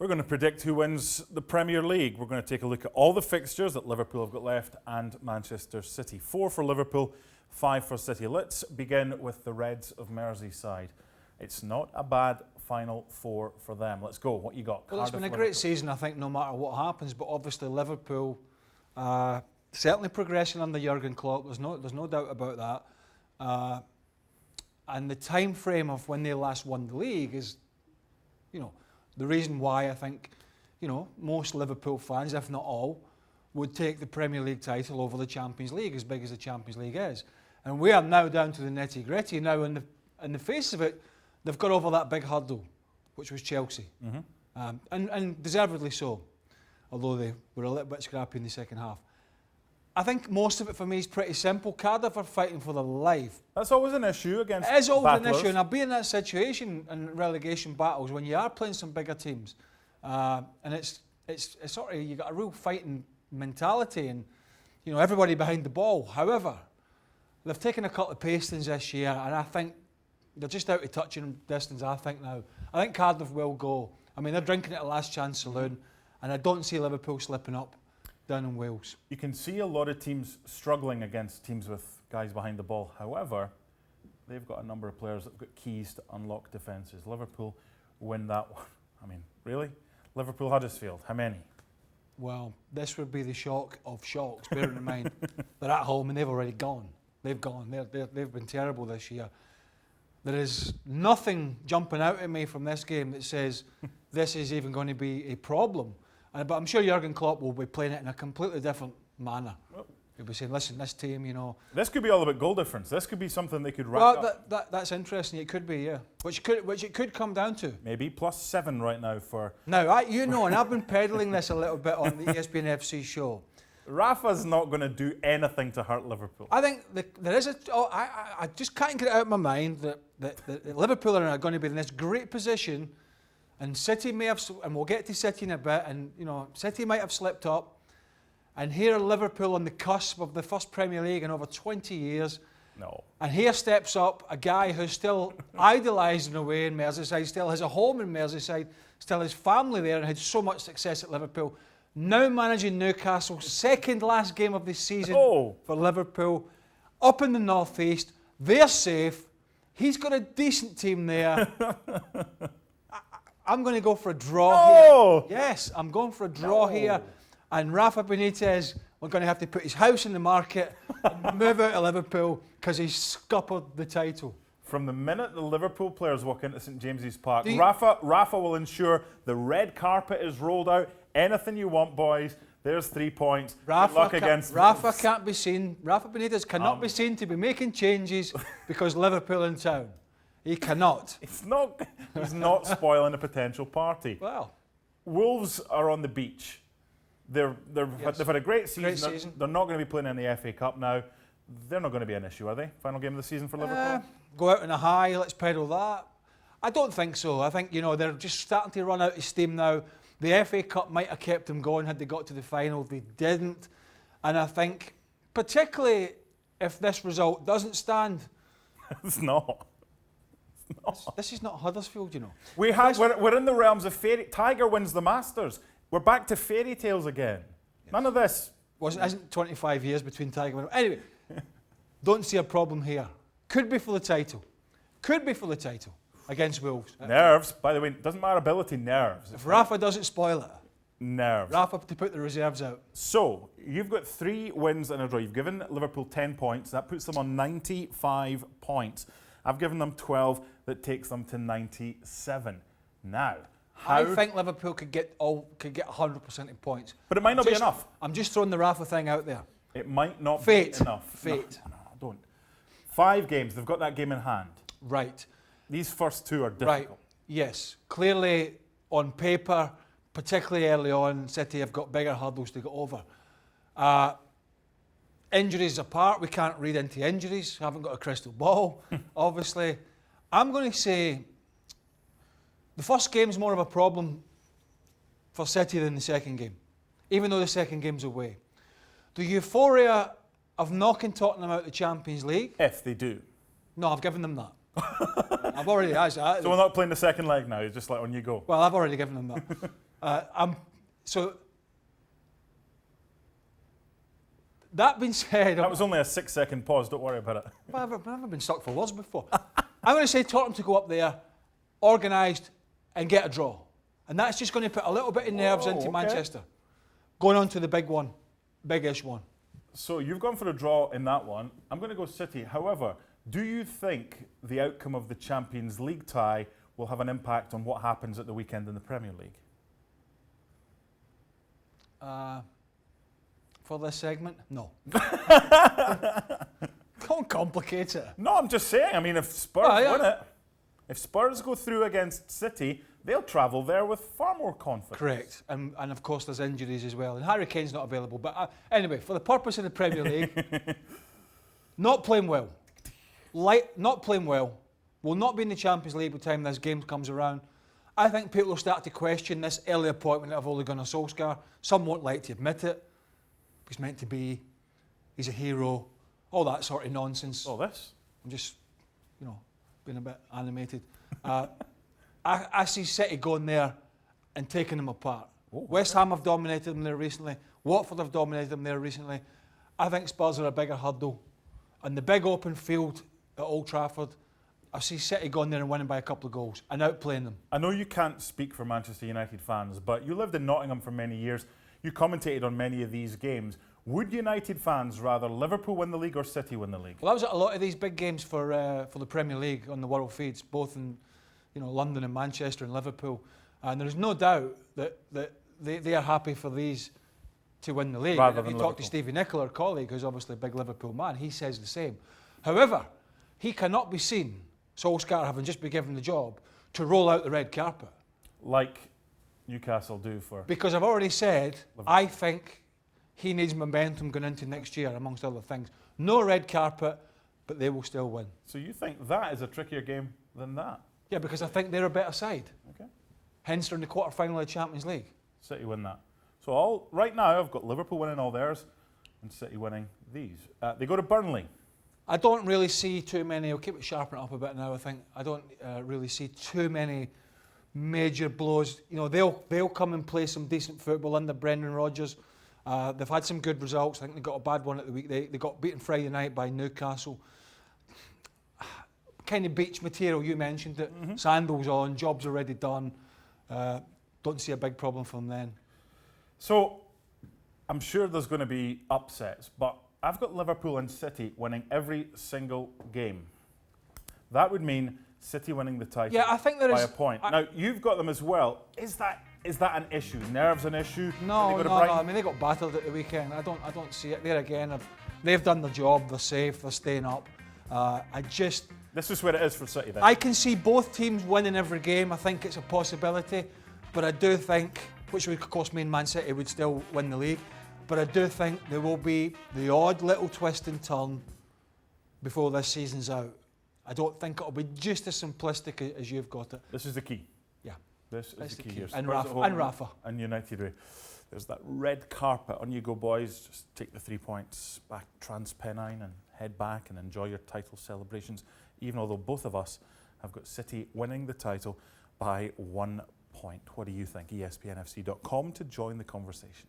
We're going to predict who wins the Premier League. We're going to take a look at all the fixtures that Liverpool have got left and Manchester City. 4 for Liverpool, 5 for City. Let's begin with the Reds of Merseyside. It's not a bad final 4 for them. Let's go. What you got? Well, it's been a great season, I think, no matter what happens. But obviously Liverpool certainly progressing under Jurgen Klopp. There's no doubt about that. And the time frame of when they last won the league is, the reason why I think, most Liverpool fans, if not all, would take the Premier League title over the Champions League, as big as the Champions League is. And we are now down to the nitty-gritty. Now, in the face of it, they've got over that big hurdle, which was Chelsea. Mm-hmm. And deservedly so, although they were a little bit scrappy in the second half. I think most of it for me is pretty simple. Cardiff are fighting for their life. That's always an issue against It is always battlers. an issue, and I've been in that situation in relegation battles when you are playing some bigger teams, and it's sort of, you got a real fighting mentality, and everybody behind the ball. However, they've taken a couple of pastings this year, and I think they're just out of touching distance. I think Cardiff will go. I mean, they're drinking at a last chance saloon, and I don't see Liverpool slipping up down in Wales. You can see a lot of teams struggling against teams with guys behind the ball. However, they've got a number of players that have got keys to unlock defences. Liverpool win that one. I mean, really? Liverpool, Huddersfield, how many? Well, this would be the shock of shocks, bearing in mind they're at home and they've already gone. They've gone. They've been terrible this year. There is nothing jumping out at me from this game that says this is even going to be a problem. But I'm sure Jurgen Klopp will be playing it in a completely different manner. Well, he'll be saying, listen, this team, This could be all about goal difference. This could be something they could rack up. That's interesting. It could be, yeah. Which it could come down to. Maybe +7 right now for... Now, and I've been peddling this a little bit on the ESPN FC show. Rafa's not going to do anything to hurt Liverpool. I think there is I just can't get it out of my mind that Liverpool are going to be in this great position, and City may have, and we'll get to City in a bit, and City might have slipped up, and here are Liverpool on the cusp of the first Premier League in over 20 years. No. And here steps up a guy who's still idolised in a way in Merseyside, still has a home in Merseyside, still has family there, and had so much success at Liverpool. Now managing Newcastle, second last game of the season for Liverpool, up in the northeast. They're safe. He's got a decent team there. I'm going to go for a draw here. Yes, I'm going for a draw here. And Rafa Benitez, we're going to have to put his house in the market and move out of Liverpool because he's scuppered the title. From the minute the Liverpool players walk into St James's Park, Rafa will ensure the red carpet is rolled out. Anything you want, boys. There's 3 points. Rafa can't be seen. Rafa Benitez cannot be seen to be making changes because Liverpool in town. He cannot. He's not spoiling a potential party. Well, Wolves are on the beach. They've had a great season. They're not going to be playing in the FA Cup now. They're not going to be an issue, are they? Final game of the season for Liverpool? Go out on a high, let's pedal that. I don't think so. I think, they're just starting to run out of steam now. The FA Cup might have kept them going had they got to the final. They didn't. And I think, particularly if this result doesn't stand... It's not. This is not Huddersfield, We're in the realms of fairy... Tiger wins the Masters. We're back to fairy tales again. Yes. None of this. Isn't 25 years between Tiger and... Anyway, don't see a problem here. Could be for the title. Against Wolves. Nerves. By the way, doesn't matter ability, nerves. If Rafa doesn't spoil it. Nerves. Rafa to put the reserves out. So, you've got 3 wins in a row. You've given Liverpool 10 points. That puts them on 95 points. I've given them 12. That takes them to 97. Now, I think Liverpool could get 100% in points. But it might not be enough. I'm just throwing the Rafa thing out there. It might not be enough. Fate. No, don't. 5 games. They've got that game in hand. Right. These first 2 are difficult. Right. Yes. Clearly, on paper, particularly early on, City have got bigger hurdles to get over. Injuries apart, we can't read into injuries. Haven't got a crystal ball, obviously. I'm going to say the first game's more of a problem for City than the second game, even though the second game's away. The euphoria of knocking Tottenham out of the Champions League... If they do. No, I've given them that. I've already asked that. So we're not playing the second leg now, it's just like on you go. Well, I've already given them that. So, that being said... That was only a 6-second pause, don't worry about it. I've never been stuck for words before. I'm going to say Tottenham to go up there, organised, and get a draw. And that's just going to put a little bit of nerves into Manchester. Going on to the big one, big-ish one. So you've gone for a draw in that one. I'm going to go City. However, do you think the outcome of the Champions League tie will have an impact on what happens at the weekend in the Premier League? For this segment, no. Don't complicate it. No, I'm just saying. I mean, if Spurs win it, if Spurs go through against City, they'll travel there with far more confidence. Correct. And of course, there's injuries as well. And Harry Kane's not available. But anyway, for the purpose of the Premier League, not playing well. Not playing well. Will not be in the Champions League by the time this game comes around. I think people will start to question this early appointment of Ole Gunnar Solskjaer. Some won't like to admit it. He's meant to be. He's a hero. All that sort of nonsense. Oh, this? I'm just, being a bit animated. I see City going there and taking them apart. Oh, West Ham have dominated them there recently. Watford have dominated them there recently. I think Spurs are a bigger hurdle. And the big open field at Old Trafford, I see City going there and winning by a couple of goals and outplaying them. I know you can't speak for Manchester United fans, but you lived in Nottingham for many years. You commentated on many of these games. Would United fans rather Liverpool win the league or City win the league? Well, I was at a lot of these big games for the Premier League on the world feeds, both in London and Manchester and Liverpool. And there's no doubt that they are happy for these to win the league. Rather if than you Liverpool. talk to Stevie Nicol, our colleague, who's obviously a big Liverpool man, he says the same. However, he cannot be seen, Solskjaer having just been given the job, to roll out the red carpet. Like Newcastle do for... Because I've already said, Liverpool. I think he needs momentum going into next year, amongst other things. No red carpet, but they will still win. So you think that is a trickier game than that? Yeah, because I think they're a better side. Okay. Hence, they're in the quarter-final of the Champions League. City win that. So right now, I've got Liverpool winning all theirs and City winning these. They go to Burnley. I don't really see too many. I'll keep it sharpening up a bit now. I think I don't really see too many major blows. They'll come and play some decent football under Brendan Rodgers. They've had some good results. I think they got a bad one at the week. They got beaten Friday night by Newcastle. Kind of beach material, you mentioned it. Mm-hmm. Sandals on, job's already done. Don't see a big problem for them then. So I'm sure there's going to be upsets, but I've got Liverpool and City winning every single game. That would mean City winning the title I think there by is a point. Now, you've got them as well. Is that an issue? Nerves an issue? No. I mean, they got battled at the weekend. I don't see it. There again, they've done their job. They're safe. They're staying up. This is where it is for City then. I can see both teams winning every game. I think it's a possibility. But I do think, which would of course mean Man City would still win the league, but I do think there will be the odd little twist and turn before this season's out. I don't think it'll be just as simplistic as you've got it. This is the key. Yeah. This is the key here. And Spurs at home Rafa. And United away. There's that red carpet. On you go, boys. Just take the 3 points back Transpennine and head back and enjoy your title celebrations, even although both of us have got City winning the title by 1 point. What do you think? ESPNFC.com to join the conversation.